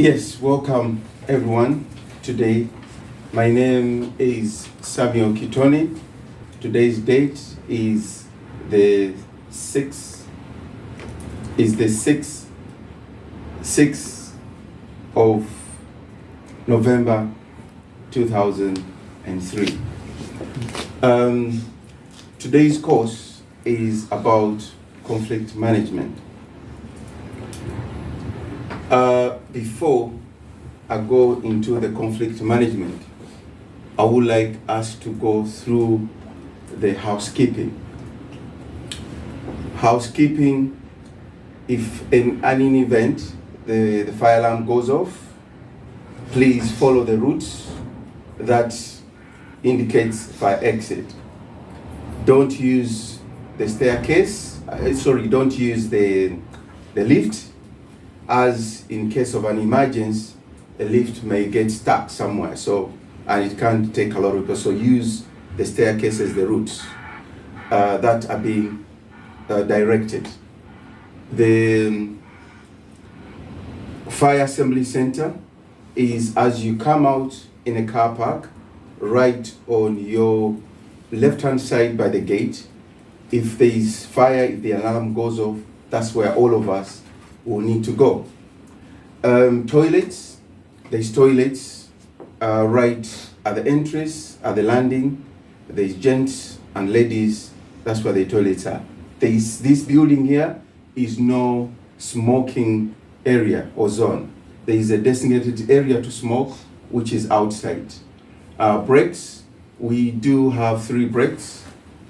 Yes, welcome everyone today. My name is Samuel Kitoni. Today's date is the 6th of November 2003. Today's course is about conflict management. Before I go into the conflict management, I would like us to go through the housekeeping. Housekeeping, if in any event the fire alarm goes off, please follow the routes that indicates fire exit. Don't use the staircase, don't use the lift, as in case of an emergency, the lift may get stuck somewhere, and it can't take a lot of people. So use the staircase as the routes that are being directed. The fire assembly center is as you come out in a car park, right on your left-hand side by the gate. If there is fire, if the alarm goes off, that's where all of us will need to go. Toilets, there's toilets right at the entrance, at the landing. There's gents and ladies, that's where the toilets are. This building here is no smoking area or zone. There is a designated area to smoke, which is outside. Breaks, we do have 3 breaks.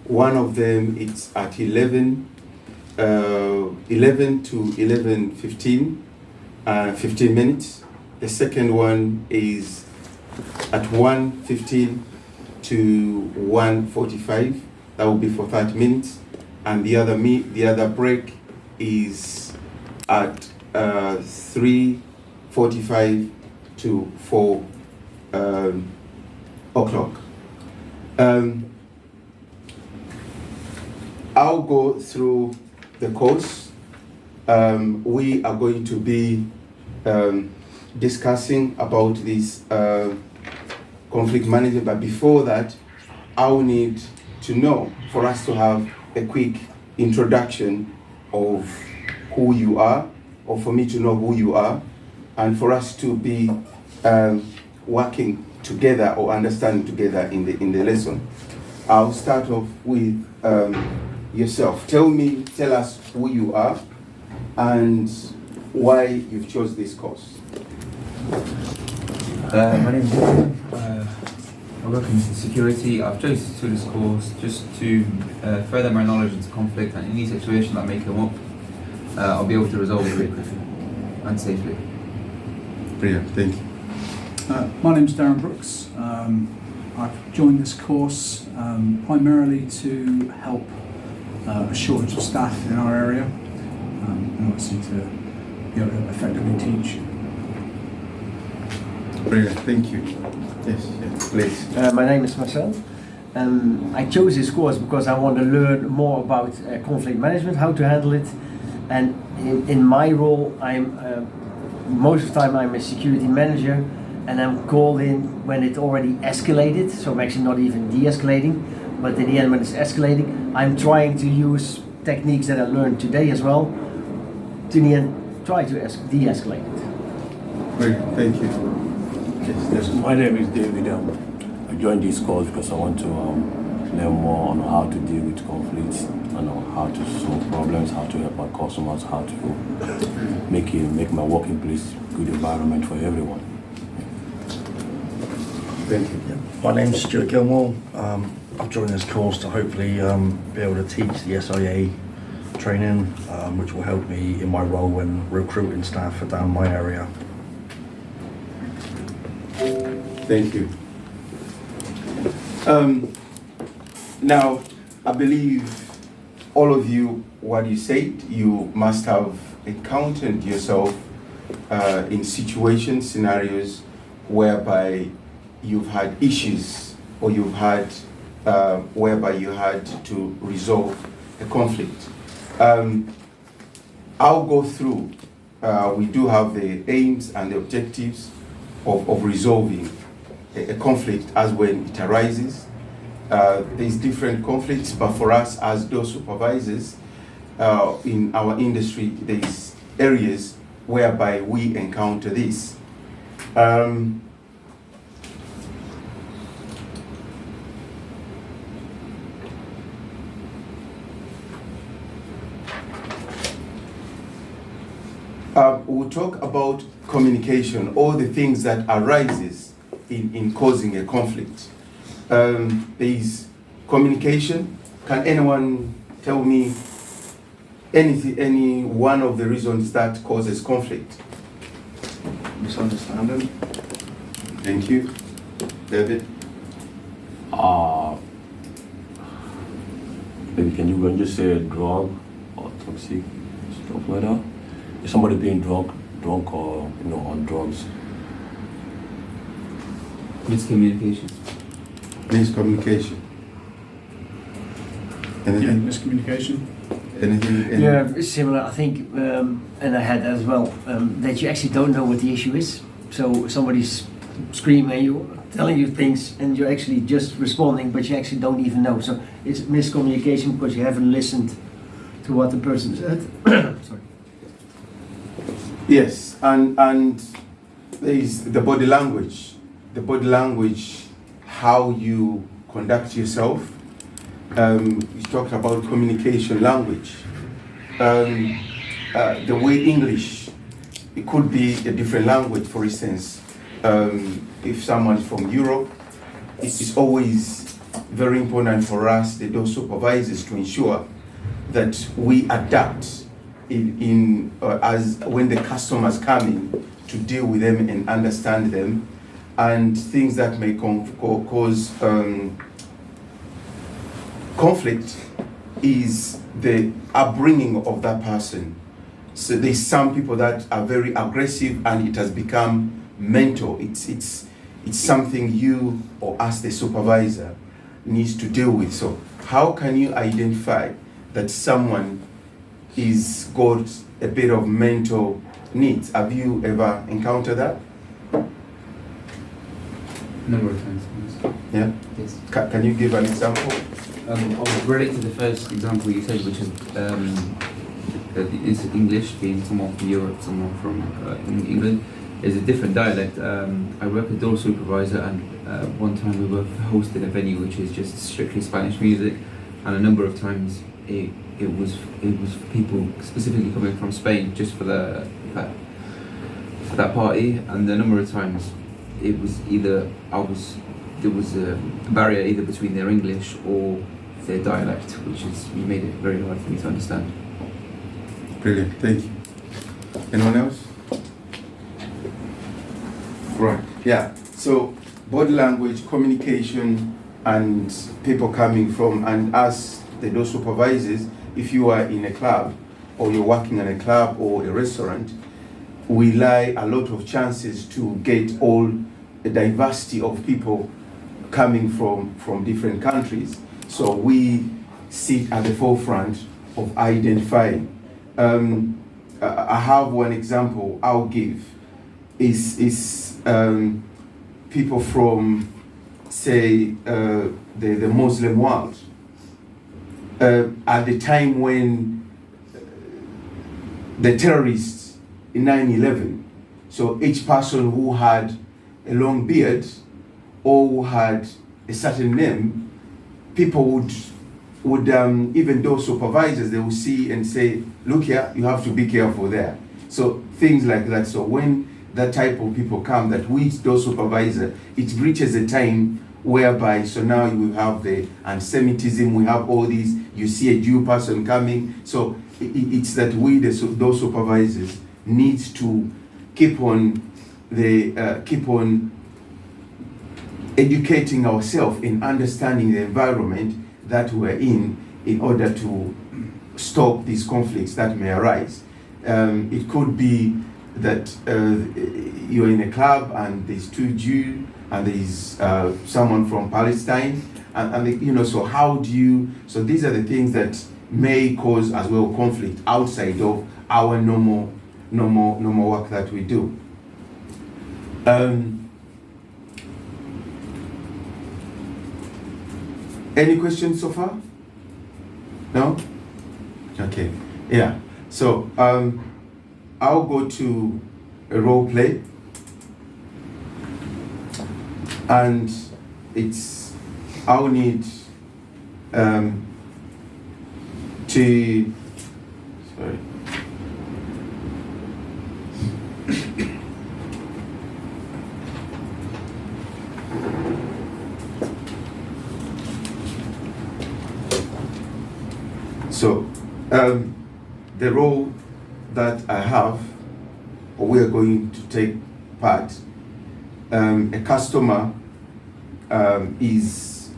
One of them it's at 11 to 11:15, 15 minutes. The second one is at 1:15 to 1:45. That will be for 30 minutes. And the other break is at 3:45 to 4 o'clock. I'll go through the course. We are going to be discussing about this conflict management, but before that, I'll need to know, for us to have a quick introduction of who you are, or for me to know who you are, and for us to be working together or understanding together in the lesson. I'll start off with yourself. Tell us who you are and why you've chose this course. My name is Russbridge. I work in security. I've chosen to do this course just to further my knowledge into conflict, and any situation that may come up, I'll be able to resolve it very quickly and safely. Brilliant, thank you. My name's Darren Brooks. I've joined this course primarily to help a shortage of staff in our area, and obviously to be able to effectively teach. Brilliant, thank you. Yes, please. My name is Marcel. I chose this course because I want to learn more about conflict management, how to handle it, and in my role, most of the time I'm a security manager, and I'm called in when it already escalated, so I'm actually not even de-escalating, but in the end when it's escalating, I'm trying to use techniques that I learned today as well, to in the end try to de-escalate it. Great, thank you. Yes, my name is David. I joined this course because I want to learn more on how to deal with conflicts, how to solve problems, how to help our customers, how to make my working place a good environment for everyone. Thank you. My name's Stuart Gilmore. I've joined this course to hopefully be able to teach the SIA training, which will help me in my role when recruiting staff for down my area. Thank you. Now, I believe all of you, what you said, you must have encountered yourself in situations, scenarios whereby you've had issues, or you've had whereby you had to resolve a conflict. I'll go through we do have the aims and the objectives of resolving a conflict as when it arises. There's different conflicts, but for us as those supervisors in our industry, there's areas whereby we encounter this. We'll talk about communication, all the things that arises in causing a conflict. There is communication. Can anyone tell me any one of the reasons that causes conflict? Misunderstanding. Thank you. David? Maybe can you just say drug or toxic stuff like that? Is somebody being drunk or on drugs? Miscommunication. Miscommunication. Yeah, Anything? miscommunication. Anything? Yeah, it's similar. I think, and I had as well, that you actually don't know what the issue is. So somebody's screaming at you, telling you things, and you're actually just responding, but you actually don't even know. So it's miscommunication because you haven't listened to what the person said. Sorry. Yes, and there is the body language. The body language, how you conduct yourself. You talked about communication language. The way English, it could be a different language, for instance. If someone's from Europe, it is always very important for us, those supervisors, to ensure that we adapt as when the customers come in, to deal with them and understand them, and things that may cause conflict is the upbringing of that person. So there's some people that are very aggressive and it has become mental. It's something you or us, the supervisor, needs to deal with. So how can you identify that someone is got a bit of mental needs? Have you ever encountered that? Number of times. Yeah. Yes. Can you give an example? I'll relate to the first example you said, which is it's English, being someone from Europe, someone from England, is a different dialect. I work as door supervisor, and one time we were hosted a venue which is just strictly Spanish music, and a number of times it was people specifically coming from Spain just for that party, and the number of times it was either there was a barrier either between their English or their dialect, which made it very hard for me to understand. Brilliant, thank you. Anyone else? Right, yeah. So body language, communication, and people coming from, and us, those supervisors, if you are in a club or you're working in a club or a restaurant, we lie a lot of chances to get all the diversity of people coming from different countries. So we sit at the forefront of identifying. I have one example I'll give is people from, say, the Muslim world. At the time when the terrorists in 9/11, so each person who had a long beard or who had a certain name, people would even those supervisors, they will see and say, look here, you have to be careful there. So things like that. So when that type of people come, that we, those supervisors, it reaches a time whereby, so now you have the anti-Semitism, we have all these, you see a Jew person coming. So it's that we, those supervisors, need to keep on educating ourselves in understanding the environment that we're in order to stop these conflicts that may arise. It could be that you're in a club and there's two Jews and there's someone from Palestine, and so how do you? So these are the things that may cause as well conflict outside of our normal no more work that we do. Any questions so far? No? Okay. Yeah. So I'll go to a role play, and I'll need to, sorry. So the role that I have, or we are going to take part, a customer is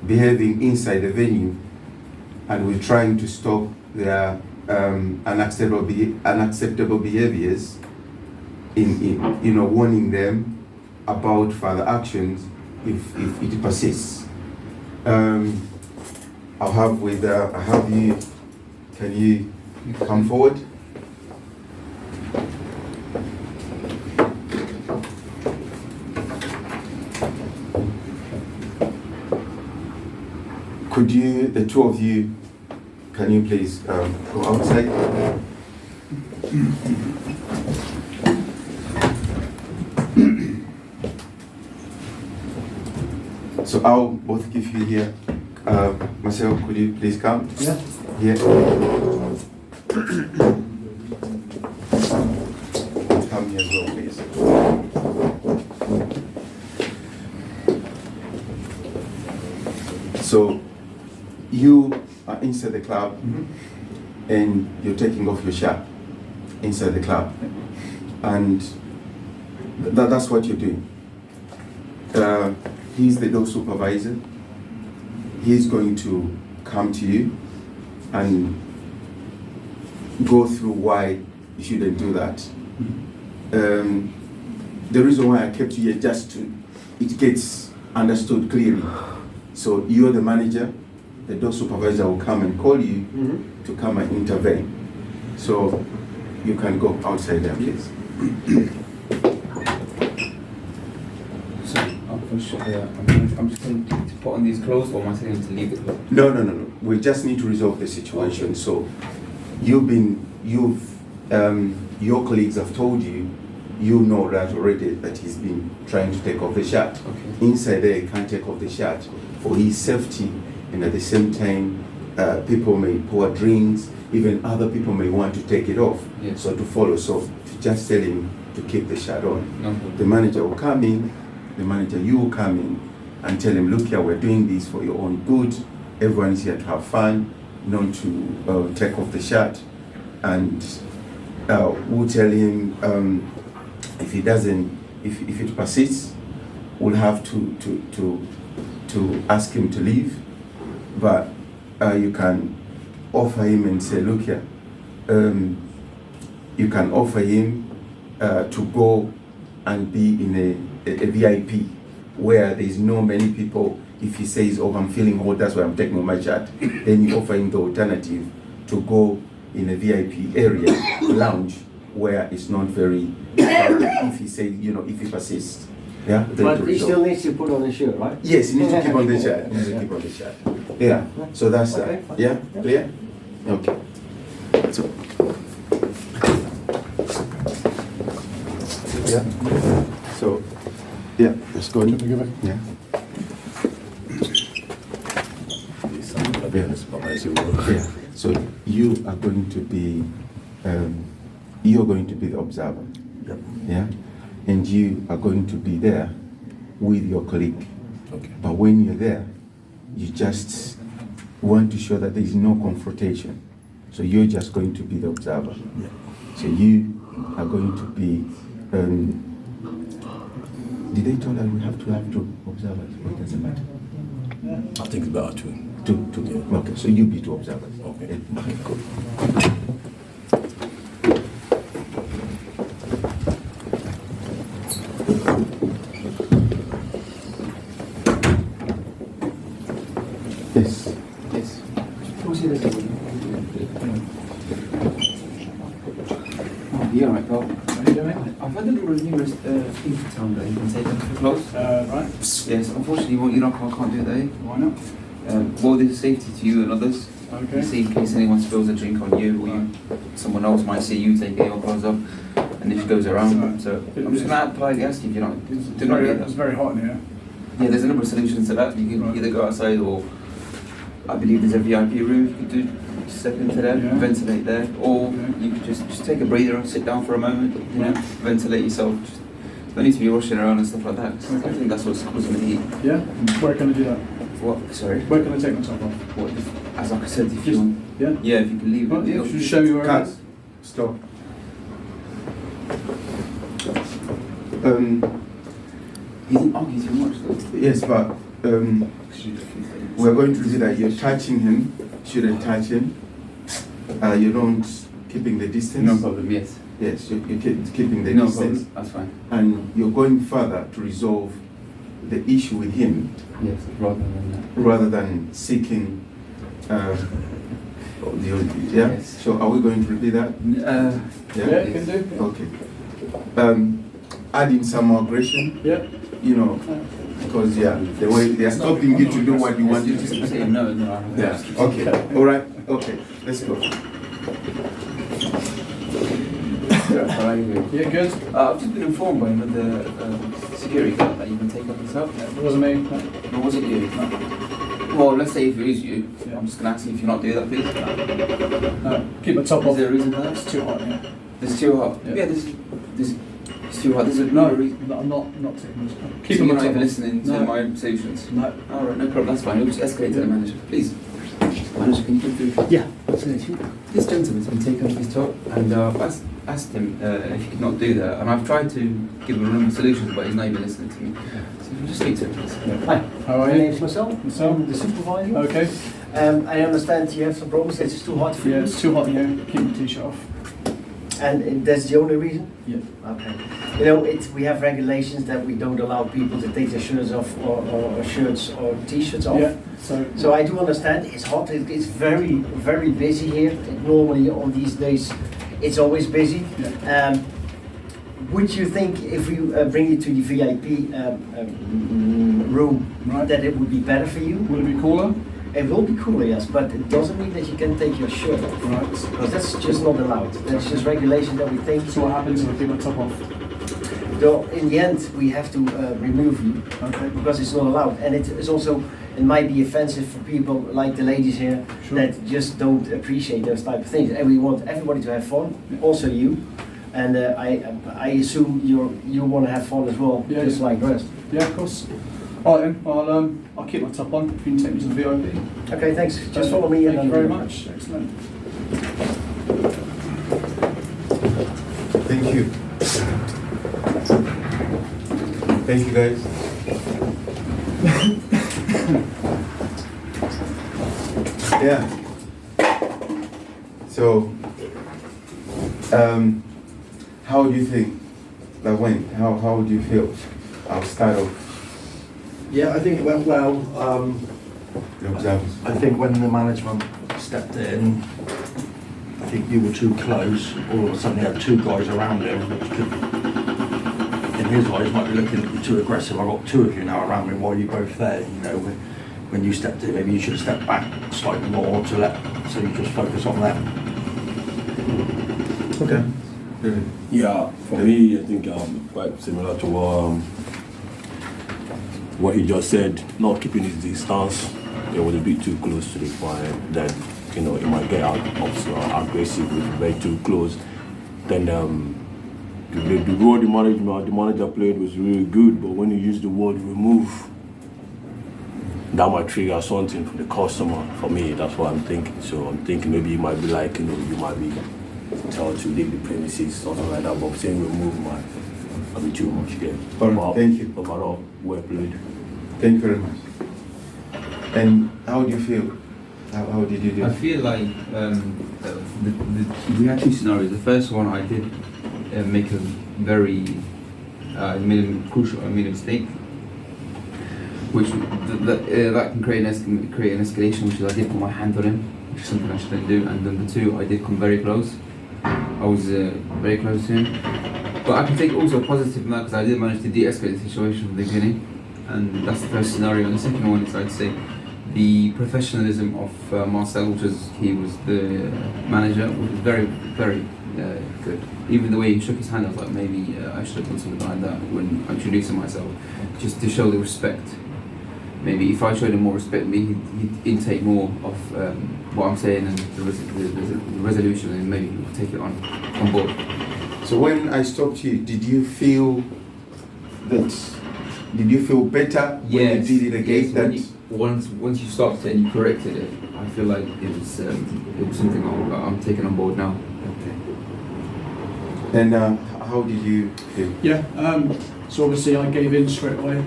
behaving inside the venue, and we're trying to stop their unacceptable behaviors, in warning them about further actions if it persists. I have you. Can you come forward? Could you, the two of you, can you please go outside? So I'll both give you here. Marcel, could you please come? Yeah. Here. Come here as well, please. So you are inside the club, and you're taking off your shirt inside the club, and that's what you're doing. He's the door supervisor. He's going to come to you and go through why you shouldn't do that. The reason why I kept you here, just to it gets understood clearly. So you're the manager, the door supervisor will come and call you to come and intervene. So you can go outside there, please. I'm just going to put on these clothes, or am I telling him to leave the clothes? No. We just need to resolve the situation. So your colleagues have told you, you know that already, that he's been trying to take off the shirt. Okay. Inside there, he can't take off the shirt for his safety, and at the same time, people may pour drinks, even other people may want to take it off. Yes. So to follow, so to just tell him to keep the shirt on. No problem. The manager will come in, you will come in and tell him, look here, we're doing this for your own good. Everyone is here to have fun, not to take off the shirt. And we'll tell him if he doesn't, if it persists, we'll have to ask him to leave. But you can offer him and say, look here, you can offer him to go and be in a VIP where there's no many people. If he says, oh, I'm feeling hot, that's why I'm taking off my shirt, then you offer him the alternative to go in a VIP area, lounge, where it's not very crowded. If he says, if he persists. Yeah, But he still needs to put on the shirt, right? Yes, he needs to keep on the shirt. He needs to keep on the shirt. Yeah. So that's Okay, that. fine. Yeah? Clear? Okay. So yeah. So yeah, let's go on. Yeah. Yeah. So you are going to be you're going to be the observer. Yep. Yeah? And you are going to be there with your colleague. Okay. But when you're there, you just want to show that there is no confrontation. So you're just going to be the observer. Yeah. So you are going to be. Did they tell us we have two observers? Or it doesn't matter. I think it's better to. Two. Yeah. Okay. So you be two observers. Okay. Okay. Cool. Yes. Yes. Oh, you're right. I've had a number of numerous people tell me that you can take them for close. Right. Yes, unfortunately, you know, can't do that. Eh? Why not? Well, there's safety to you and others. Okay. You see, in case anyone spills a drink on you, or someone else might see you take your clothes off, and if it goes around. Right. So I'm just going to politely ask you if you're not. Do not do that. It's very hot in here. Yeah, there's a number of solutions to that. You can Right. either go outside, or I believe there's a VIP room you could do. Step into there, Yeah. ventilate there, or Okay. you could just take a breather and sit down for a moment. You know, ventilate yourself. Just, don't need to be rushing around and stuff like that. 'Cause I think that's what's causing the heat. Yeah? Where can I do that? What? Sorry. Where can I take my top off? What? As I said, if Just- you want. Yeah? Yeah, if you can leave Right, it. yeah, just show me where it Cut. is. Stop. He didn't argue too much though. Yes, but we're going to do that. You're touching him. Shouldn't touch him. You don't keeping the distance. No problem. Yes. Yes, you're keeping the No distance. problem. That's fine. And you're going further to resolve the issue with him Yes, rather than that. rather than seeking. Yeah. Yes. So are we going to repeat that? Yeah, you can do. Okay. Adding some more aggression. Yeah. You know, because the way they are stopping you to do what you want you to do. Say no, no. Yeah. Okay. All right. Okay. Let's go. Yeah, good. I've just been informed by another security guard that you can take up yourself. It wasn't me. No. Or was it you? Well, let's say if it is you, Yeah. I'm just going to ask you if you not do that, please. No, keep my top Is off. there a reason for It's that? too hot, yeah. There's too hot. Yeah. Yeah, there's it's too hot. There's No, no reason. I'm not taking this. So Keep you're my not top even off. listening to No. my solutions? No. Alright, no problem, that's fine. We'll just escalate to the manager. Please. Manager, can you come through? Yeah. This gentleman's been taken off his top, and I've asked him if he could not do that, and I've tried to give him a number of solutions, but he's not even listening to me. So if you just speak to him, please. Hi. How are My you? name's Marcel. I'm the supervisor. Okay. I understand you have some problems. It's too hot for you. Yeah, it's too hot in here. Keep my t-shirt off. And that's the only reason? Yeah. Okay. You know, we have regulations that we don't allow people to take their shirts off or shirts or t-shirts off. Yeah. So I do understand it's hot. It's very, very busy here. Normally on these days, it's always busy. Yeah. Would you think if we bring you to the VIP room, Right. that it would be better for you? Will it be cooler? It will be cooler, yes, but it doesn't mean that you can take your shirt off. Right. Because that's just not allowed. That's just regulation that we think. So what happens if I keep my top off? Though in the end, we have to remove you Okay. because it's not allowed. And it is also, it might be offensive for people like the ladies here Sure. that just don't appreciate those type of things. And we want everybody to have fun, Yeah. also you. And I assume you want to have fun as well, Yeah, just yeah. like the rest. Yeah, of course. All right then. I'll keep my top on. If you can take me to the VIP. Okay, thanks. Just follow me. Thank and you I'll very do it. much. Excellent. Thank you. Thank you, guys. Yeah. So, how do you think that went? How would you feel? I'll start off Yeah, I think it went well. the observers. I think when the management stepped in, I think you were too close. All of a sudden, he had two guys around him, which could, in his eyes, might be looking at you too aggressive. I've got two of you now around me. Why are you both there? You know, when you stepped in, maybe you should have stepped back slightly more so you just focus on them. Okay. Yeah, for me, I think quite similar to what he just said. Not keeping his distance, it was a bit too close to the fire. Then it might get out of aggressive if very too close. Then the role the manager played was really good, but when you use the word remove, that might trigger something for the customer. For me, that's what I'm thinking. So I'm thinking maybe it might be like, you might be told to leave the premises, something like that, but saying remove might be too much there. All right, thank you. Overall, well played. Thank you very much. And how do you feel? How did you do? I feel like we had two scenarios. The first one, I did make a very made a mistake, which that can create an escalation, which is I did put my hand on him, which is something I shouldn't do. And number two, I did come very close. I was very close to him, But I can take also a positive from that because I did manage to de-escalate the situation from the beginning, and that's the first scenario. And the second one is, I'd say, the professionalism of Marcel, he was the manager, was very, very good. Even the way he shook his hand, I was like, maybe I should have done something like that when introducing myself, just to show the respect. Maybe if I showed him more respect, maybe he'd intake more of what I'm saying and the resolution, and maybe he'd take it on board. So when I stopped you, did you feel better when you did it again? Yes, once you stopped it and you corrected it, I feel like it was something I'm taking on board now. Okay. And how did you feel? Yeah, so obviously I gave in straight away.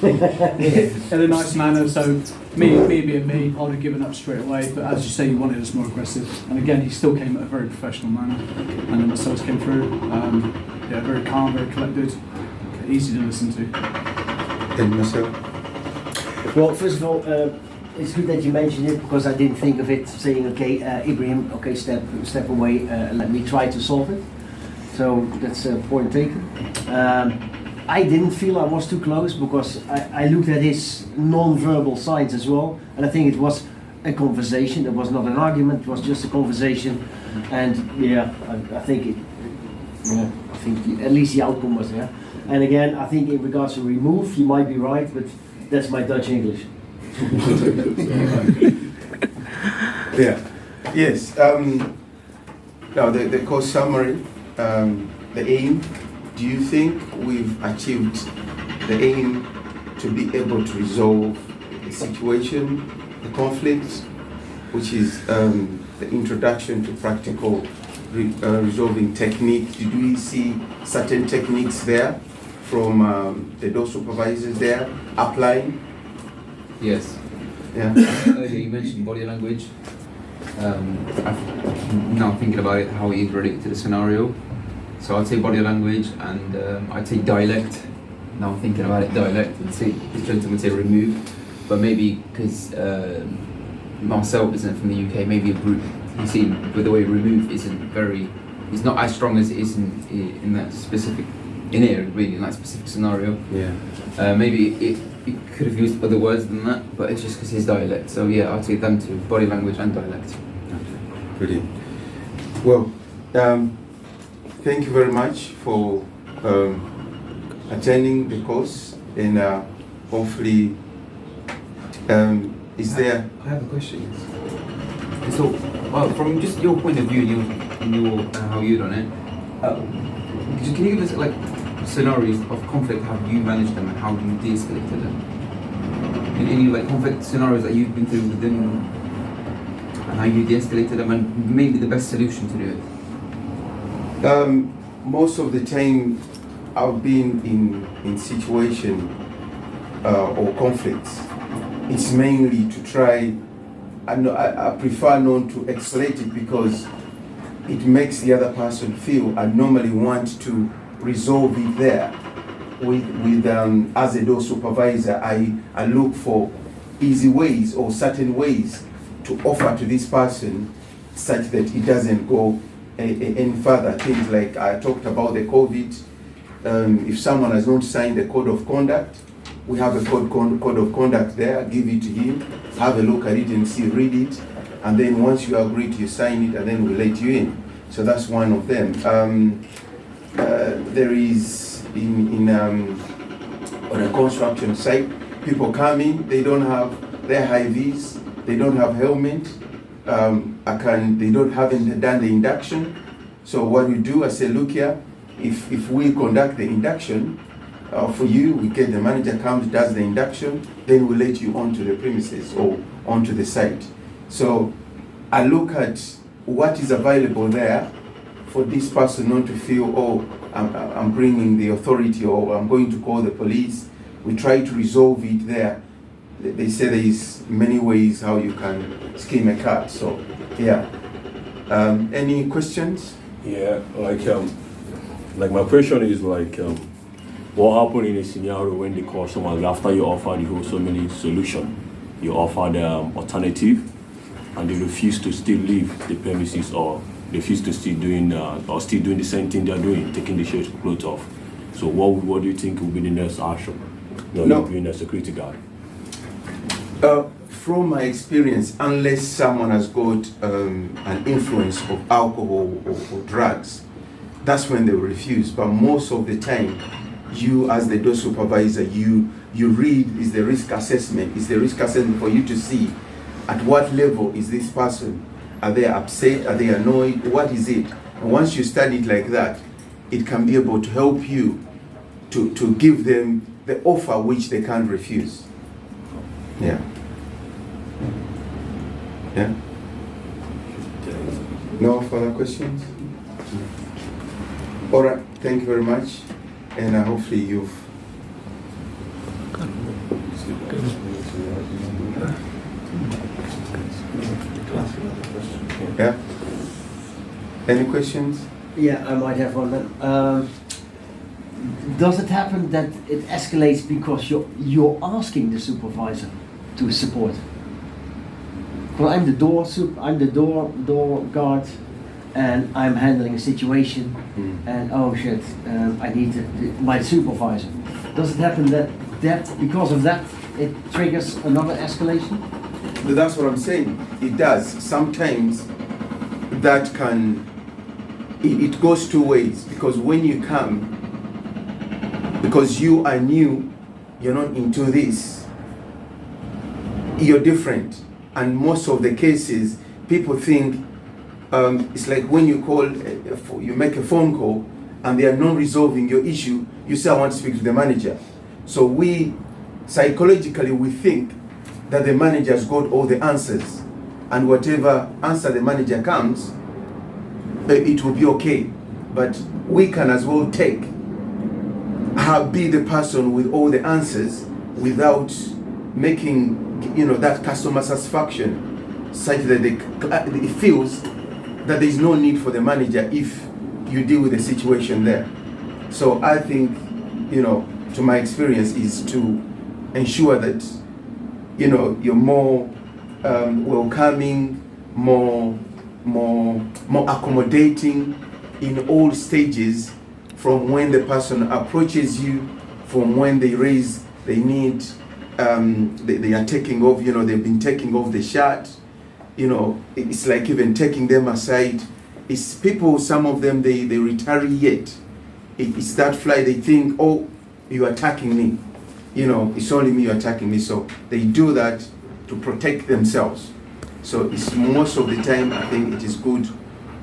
In a nice manner, so me being me, I would have given up straight away, but as you say, you wanted us more aggressive, and again, he still came at a very professional manner, and then the results came through, very calm, very collected, easy to listen to. And Marcel? Well, first of all, it's good that you mentioned it, because I didn't think of it, saying, okay, Ibrahim, okay, step away, let me try to solve it. So that's a point taken. I didn't feel I was too close, because I looked at his non-verbal signs as well, and I think it was a conversation. It was not an argument, it was just a conversation, and I think at least the outcome was there. And again, I think in regards to remove, you might be right, but that's my Dutch English. Yeah. Yes. Now the course summary, the aim. Do you think we've achieved the aim to be able to resolve the situation, the conflict, which is the introduction to practical resolving technique? Did we see certain techniques there from the door supervisors there applying? Yes. Yeah. Earlier you mentioned body language. Now thinking about it, how it related to the scenario. So I'd say body language, and I'd say dialect. Now thinking about it, dialect, and say this gentleman say remove, but maybe because Marcel isn't from the UK, maybe a group. You see, with the way remove it's not as strong as it is in that specific really in that specific scenario. Yeah. Maybe it could have used other words than that, but it's just because his dialect. So yeah, I'd say them two: body language and dialect. Okay. Brilliant. Well. Thank you very much for attending the course, and hopefully, is there? I have a question. So, from just your point of view, and how you done it, can you give us like scenarios of conflict? How you managed them and how you de-escalated them? Any like conflict scenarios that you've been through with them, and how you de-escalated them, and maybe the best solution to do it? Most of the time I've been in situation or conflicts, it's mainly to try, I prefer not to escalate it, because it makes the other person feel I normally want to resolve it there. With as a door supervisor, I look for easy ways or certain ways to offer to this person such that it doesn't go any further. Things like I talked about the COVID. If someone has not signed the code of conduct, we have a code of conduct there. Give it to him, have a look at it and read it, and then once you agree to, you sign it, and then we'll let you in. So that's one of them. There is on a construction site, people come in, they don't have their high vis, they don't have helmet. They haven't done the induction. So what we do, I say, look here, if we conduct the induction for you, we get the manager comes, does the induction, then we let you onto the premises or onto the site. So I look at what is available there for this person not to feel, oh, I'm bringing the authority or I'm going to call the police. We try to resolve it there. They say there is many ways how you can skin a cat. So, yeah. Any questions? Yeah, like my question is what happened in a scenario when they call someone after you offer the whole so many solution, you offer the alternative, and they refuse to still leave the premises, or refuse to still doing or still doing the same thing they're doing, taking the shirt clothes off. So what do you think will be the next action? No. Being a security guard. From my experience, unless someone has got an influence of alcohol or drugs, that's when they will refuse. But most of the time, you as the door supervisor, you read is the risk assessment. Is the risk assessment for you to see at what level is this person? Are they upset? Are they annoyed? What is it? And once you study it like that, it can be able to help you to give them the offer which they can't refuse. Yeah. Yeah. No further questions? All right. Thank you very much. And hopefully you've. Yeah. Any questions? Yeah, I might have one then. Does it happen that it escalates because you're asking the supervisor to support? Well, I'm the door guard, and I'm handling a situation, and oh shit, I need my supervisor. Does it happen that because of that it triggers another escalation? But that's what I'm saying. It does. Sometimes that can. It goes two ways, because when you come, because you are new, you're not into this, you're different. And most of the cases, people think it's like when you call, you make a phone call and they are not resolving your issue, you say, I want to speak to the manager. So we, psychologically, we think that the manager has got all the answers, and whatever answer the manager comes, it will be okay. But we can as well be the person with all the answers without making that customer satisfaction such that it feels that there is no need for the manager if you deal with the situation there. So I think, to my experience, is to ensure that you're more welcoming, more accommodating in all stages, from when the person approaches you, from when they raise they need, they are taking off, they've been taking off the shirt, it's like even taking them aside. It's people, some of them, they retaliate. It's that fly, they think, oh, you're attacking me. It's only me you're attacking me. So they do that to protect themselves. So it's most of the time, I think it is good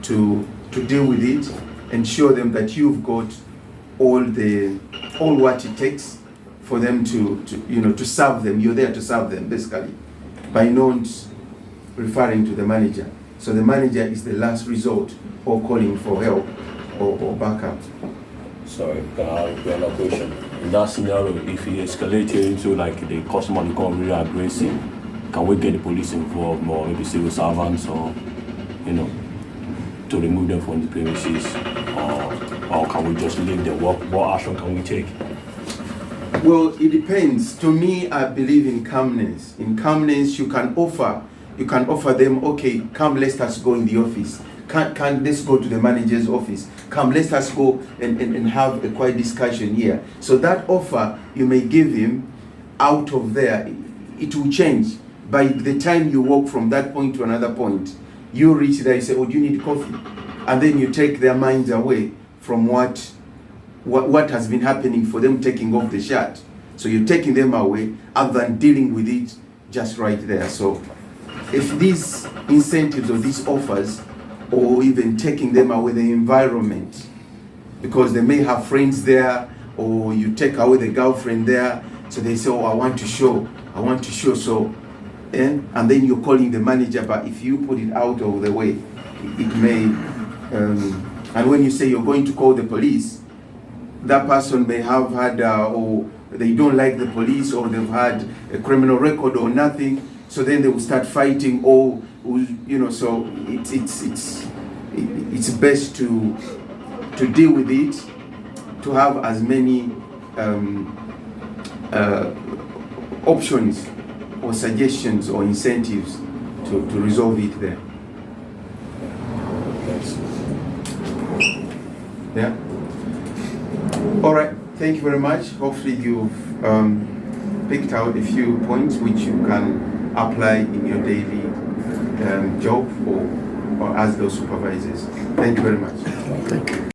to deal with it and show them that you've got all what it takes for them to serve them. You're there to serve them, basically, by not referring to the manager. So the manager is the last resort, or calling for help or backup. Sorry, another question. In that scenario, if he escalates into like the customer become really aggressive, can we get the police involved, or maybe civil servants, or to remove them from the premises, or can we just leave them? What action can we take? Well, it depends. To me, I believe in calmness. In calmness, you can offer them, okay, come, let us go in the office. Can let's go to the manager's office. Come, let us go and have a quiet discussion here. So that offer you may give him out of there, it will change. By the time you walk from that point to another point, you reach there, you say, oh, do you need coffee? And then you take their minds away from what has been happening for them taking off the shirt. So you're taking them away other than dealing with it just right there. So if these incentives or these offers, or even taking them away the environment, because they may have friends there, or you take away the girlfriend there, so they say, oh, I want to show, so, and then you're calling the manager. But if you put it out of the way, it may, and when you say you're going to call the police, that person may have had, or they don't like the police, or they've had a criminal record or nothing, so then they will start fighting, or so it's best to deal with it, to have as many options or suggestions or incentives to resolve it there. Thanks. Yeah. All right. Thank you very much. Hopefully you've picked out a few points which you can apply in your daily job or as those supervisors. Thank you very much.